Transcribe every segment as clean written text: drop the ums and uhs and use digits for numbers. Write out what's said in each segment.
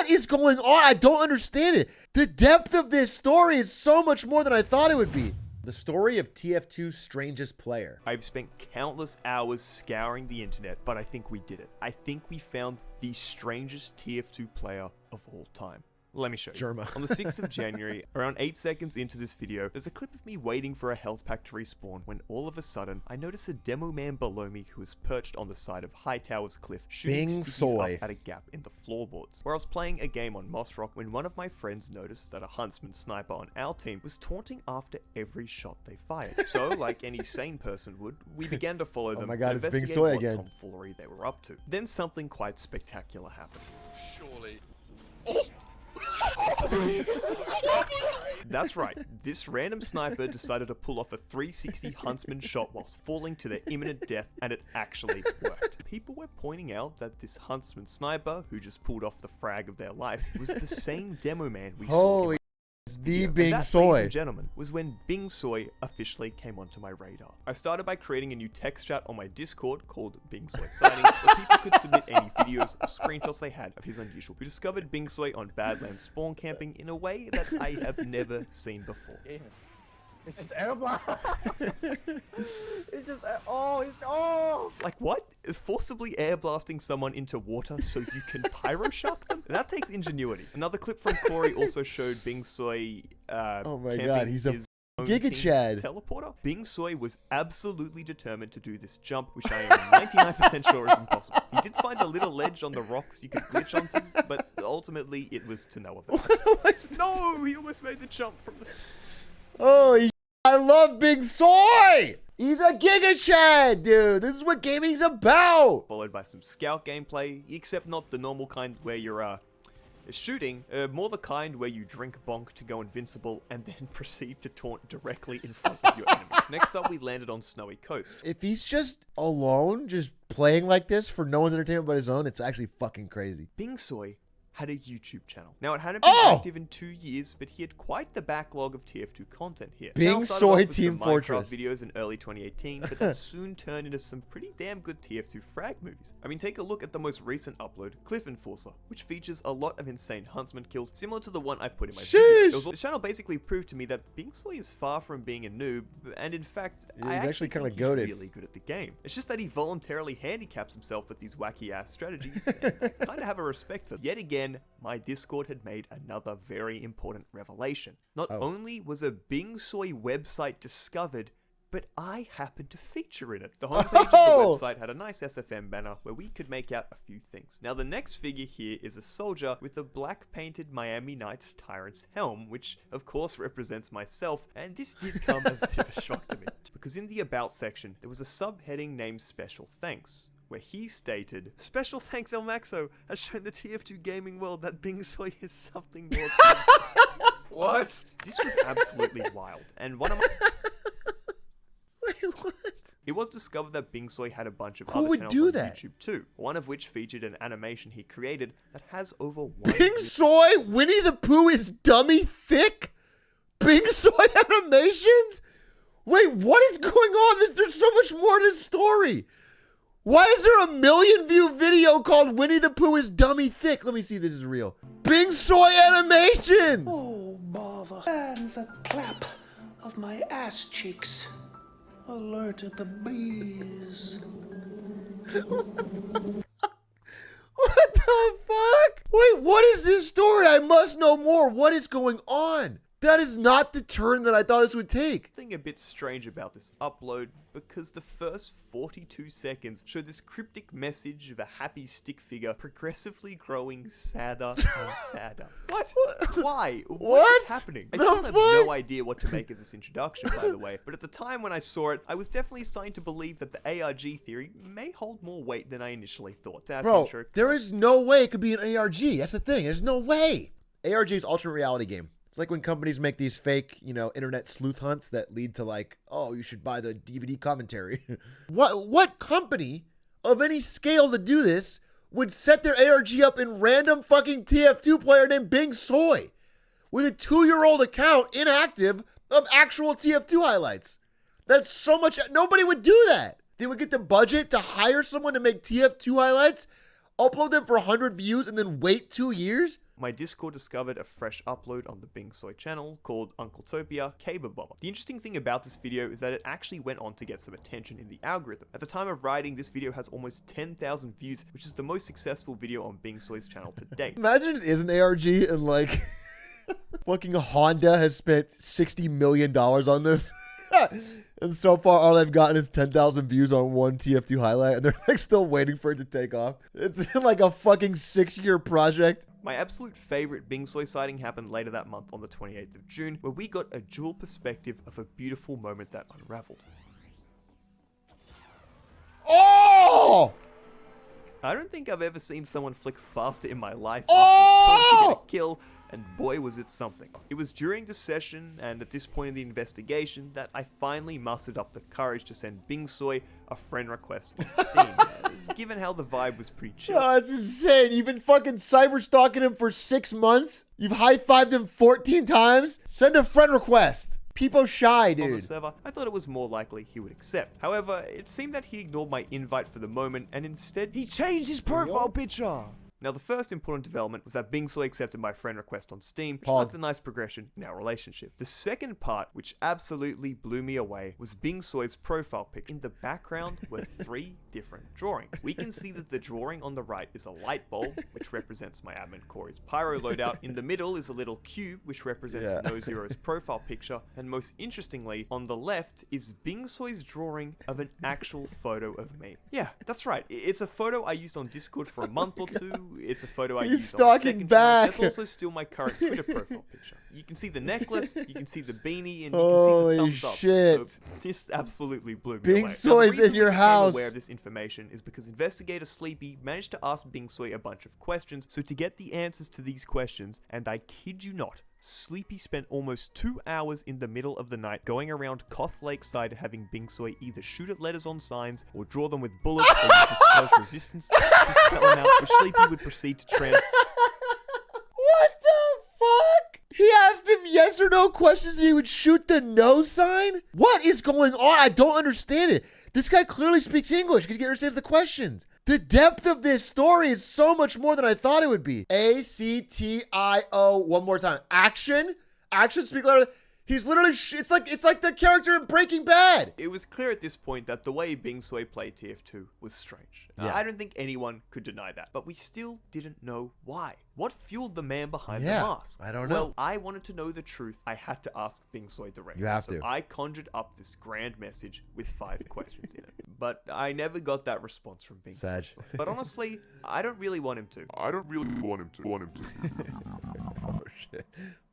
What is going on? I don't understand it. The depth of this story is so much more than I thought it would be. The story of TF2's strangest player. I've spent countless hours scouring the internet, but I think we did it. I think we found the strangest TF2 player of all time. Let me show you. Germa. On the 6th of January, around 8 seconds into this video, there's a clip of me waiting for a health pack to respawn when all of a sudden, I notice a demo man below me who is perched on the side of Hightower's cliff shooting stickies up at a gap in the floorboards. Where I was playing a game on Moss Rock when one of my friends noticed that a huntsman sniper on our team was taunting after every shot they fired. So, like any sane person would, we began to follow them Oh my God, and it's Bing investigate Soy what again. tomfoolery they were up to. Then something quite spectacular happened. Surely. That's right, this random sniper decided to pull off a 360 huntsman shot whilst falling to their imminent death, and it actually worked. People were pointing out that this huntsman sniper, who just pulled off the frag of their life, was the same demo man we saw. Holy, it's the And Bing that, ladies Soy. and gentlemen, was when Bing Soy officially came onto my radar. I started by creating a new text chat on my Discord called Bing Soy Sighting, where people could submit any videos or screenshots they had of his unusual. We discovered Bing Soy on Badlands spawn camping in a way that I have never seen before. It's just air blast. It's just oh. Like what? Forcibly air blasting someone into water so you can pyro shock them? That takes ingenuity. Another clip from Corey also showed Bing Soy Oh my camping God, he's a his own Giga team's Chad. teleporter. Bing Soy was absolutely determined to do this jump, which I am 99% sure is impossible. He did find a little ledge on the rocks you could glitch onto, but ultimately it was to no avail. No, he almost made the jump from the... Holy, I love Bing Soy. He's a Giga Chad, dude. This is what gaming's about. Followed by some scout gameplay, except not the normal kind where you're shooting, more the kind where you drink bonk to go invincible and then proceed to taunt directly in front of your enemies. Next up, we landed on Snowy Coast. If he's just alone, just playing like this for no one's entertainment but his own, it's actually fucking crazy. Bing Soy had a YouTube channel. Now, it hadn't been active in 2 years, but he had quite the backlog of TF2 content here. Bing Channel started Soy off with Team some Fortress. Minecraft videos in early 2018, but then soon turned into some pretty damn good TF2 frag movies. I mean, take a look at the most recent upload, Cliff Enforcer, which features a lot of insane huntsman kills, similar to the one I put in my video. The channel basically proved to me that Bing Soy is far from being a noob, and in fact, Yeah, I he's actually kinda think he's goated. really good at the game. It's just that he voluntarily handicaps himself with these wacky-ass strategies, and I kind of have a respect for them. Yet again, my Discord had made another very important revelation. Not only was a Bing Soy website discovered, but I happened to feature in it. The homepage of the website had a nice SFM banner where we could make out a few things. Now, the next figure here is a soldier with a black painted Miami Knights Tyrant's helm, which of course represents myself, and this did come as a bit of a shock to me. Because in the About section, there was a subheading named Special Thanks, where he stated, "Special thanks El Maxo has shown the TF2 gaming world that Bing Soy is something more than..." What? This was absolutely wild, and one of my... Wait, what? It was discovered that Bing Soy had a bunch of Who other would channels do on that? YouTube too, one of which featured an animation he created that has over 1 Bing million... Soy? Winnie the Pooh is dummy thick? Bing Soy animations? Wait, what is going on? There's so much more to this story. Why is there a 1 million view video called Winnie the Pooh is dummy thick? Let me see if this is real. Bing Soy animations! Oh, bother. And the clap of my ass cheeks alerted the bees. What the fuck? Wait, what is this story? I must know more. What is going on? That is not the turn that I thought this would take. Something a bit strange about this upload, because the first 42 seconds showed this cryptic message of a happy stick figure progressively growing sadder and sadder. What? Why? What is happening? I still have no idea what to make of this introduction, by the way, but at the time when I saw it, I was definitely starting to believe that the ARG theory may hold more weight than I initially thought. Bro, there is no way it could be an ARG. That's the thing. There's no way. ARG is alternate reality game. It's like when companies make these fake, internet sleuth hunts that lead to like, oh, you should buy the DVD commentary. What company of any scale to do this would set their ARG up in random fucking TF2 player named Bing Soy with a 2-year-old account inactive of actual TF2 highlights? That's so much. Nobody would do that. They would get the budget to hire someone to make TF2 highlights, upload them for 100 views, and then wait 2 years? my Discord discovered a fresh upload on the Bing Soy channel called Uncletopia Caber Bomber. The interesting thing about this video is that it actually went on to get some attention in the algorithm. At the time of writing, this video has almost 10,000 views, which is the most successful video on Bing Soy's channel to date. Imagine it is an ARG and like fucking Honda has spent $60 million on this. And so far, all they've gotten is 10,000 views on one TF2 highlight, and they're like still waiting for it to take off. It's like a fucking 6-year project. My absolute favorite Bing Soy sighting happened later that month on the 28th of June, where we got a dual perspective of a beautiful moment that unraveled. Oh! I don't think I've ever seen someone flick faster in my life Oh! after to get a kill, and boy was it something. It was during the session and at this point in the investigation that I finally mustered up the courage to send Bing Soy a friend request on Steam, as given how the vibe was pretty chill. Oh, that's insane. You've been fucking cyber stalking him for 6 months. You've high-fived him 14 times. Send a friend request. People shy, On the dude. server, I thought it was more likely he would accept. However, it seemed that he ignored my invite for the moment and instead He changed his profile picture. Now, the first important development was that Bing Soy accepted my friend request on Steam, which Pog. marked a nice progression in our relationship. The second part, which absolutely blew me away, was Bing Soy's profile pic. In the background were 3 different drawings. We can see that the drawing on the right is a light bulb, which represents my admin Corey's pyro loadout. In the middle is a little cube, which represents No Zero's profile picture. And most interestingly, on the left is Bing Soy's drawing of an actual photo of me. Yeah, that's right. It's a photo I used on Discord for a month or two. It's a photo I He's used on my stalking second back. channel. It's also still my current Twitter profile picture. You can see the necklace, you can see the beanie, and you Holy can see the thumbs up. shit. So this absolutely blew me Bing away. Soy's Now, the reason in your we became house. aware of this information is because investigator Sleepy managed to ask Bing Soy a bunch of questions. So to get the answers to these questions, and I kid you not, Sleepy spent almost 2 hours in the middle of the night going around Koth Lakeside having Bing Soy either shoot at letters on signs or draw them with bullets or use a spell's resistance to spell them out, which Sleepy would proceed to tramp. What the fuck? He asked him yes or no questions and he would shoot the no sign? What is going on? I don't understand it. This guy clearly speaks English because he understands the questions. The depth of this story is so much more than I thought it would be. A-C-T-I-O. One more time. Action. Action. Speak louder. He's literally, it's like the character in Breaking Bad. It was clear at this point that the way Bing Soy played TF2 was strange. Yeah. I don't think anyone could deny that, but we still didn't know why. What fueled the man behind Yeah, the mask? I don't know. Well, I wanted to know the truth. I had to ask Bing Soy directly. You have so to. I conjured up this grand message with 5 questions in it, but I never got that response from Bing Soy. Sag. But honestly, I don't really want him to. I don't really want him to. Oh, shit.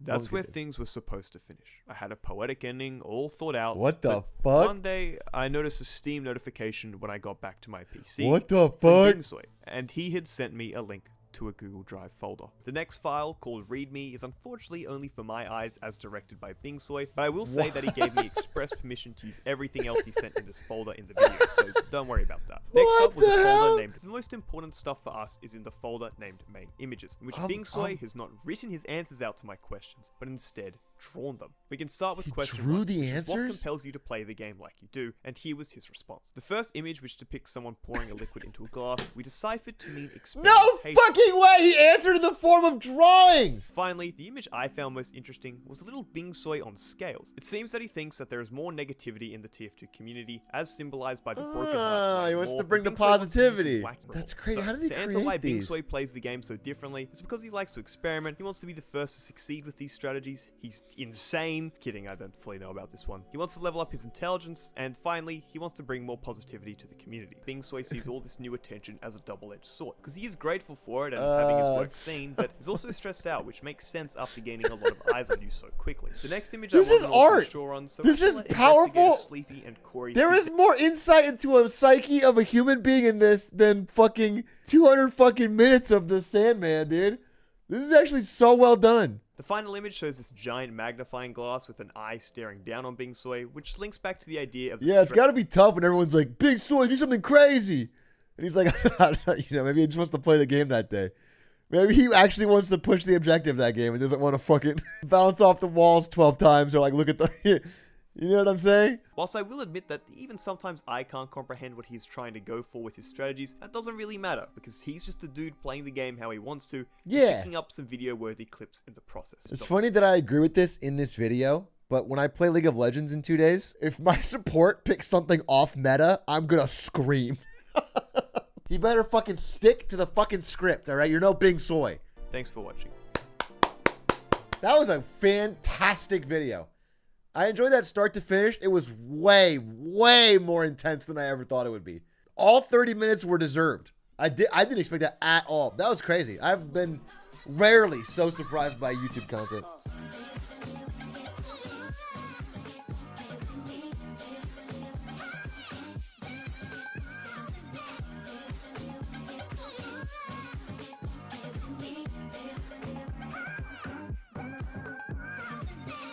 That's where things were supposed to finish. I had a poetic ending, all thought out. What the but fuck? One day, I noticed a Steam notification when I got back to my PC. What the from fuck? Bing Soy, and he had sent me a link to a Google Drive folder. The next file, called README, is unfortunately only for my eyes as directed by Bing Soy, but I will say that he gave me express permission to use everything else he sent in this folder in the video, so don't worry about that. Next What up was the a hell? folder named The Most Important Stuff for Us is in the folder named Main Images, in which Bing Soy has not written his answers out to my questions, but instead drawn them. We can start with He question drew 1, the which is what answers? compels you to play the game like you do, and here was his response. The first image, which depicts someone pouring a liquid into a glass, we deciphered to mean No experimentation. fucking way! He answered in the form of drawings! Finally, the image I found most interesting was a little Bing Soy on scales. It seems that he thinks that there is more negativity in the TF2 community, as symbolized by the broken heart. He wants to more, bring the Bing Soy wants to use his positivity. wacky That's revolt. crazy. So, How did he to answer why create Bing these? Soy plays the game so differently, it's because he likes to experiment. He wants to be the first to succeed with these strategies. He's insane. Kidding, I don't fully know about this one. He wants to level up his intelligence, and finally, he wants to bring more positivity to the community. Bing Soy sees all this new attention as a double-edged sword, because he is grateful for it and having his work seen, but is also stressed out, which makes sense after gaining a lot of eyes on you so quickly. The next image This I is wasn't also art. sure on, so This I is let powerful. investigator Sleepy and Corey There do is more insight into a psyche of a human being in this than fucking 200 fucking minutes of the Sandman, dude. This is actually so well done. The final image shows this giant magnifying glass with an eye staring down on Bing Soy, which links back to the idea of the Yeah, it's got to be tough when everyone's like, Big Soy, do something crazy. And he's like, maybe he just wants to play the game that day. Maybe he actually wants to push the objective that game and doesn't want to fucking bounce off the walls 12 times or like look at the... You know what I'm saying? Whilst I will admit that even sometimes I can't comprehend what he's trying to go for with his strategies, that doesn't really matter, because he's just a dude playing the game how he wants to, Yeah. picking up some video-worthy clips in the process. It's funny that I agree with this in this video, but when I play League of Legends in 2 days, if my support picks something off meta, I'm gonna scream. He better fucking stick to the fucking script, all right? You're no Bing Soy. Thanks for watching. That was a fantastic video. I enjoyed that start to finish. It was way, way more intense than I ever thought it would be. All 30 minutes were deserved. I didn't expect that at all. That was crazy. I've been rarely so surprised by YouTube content.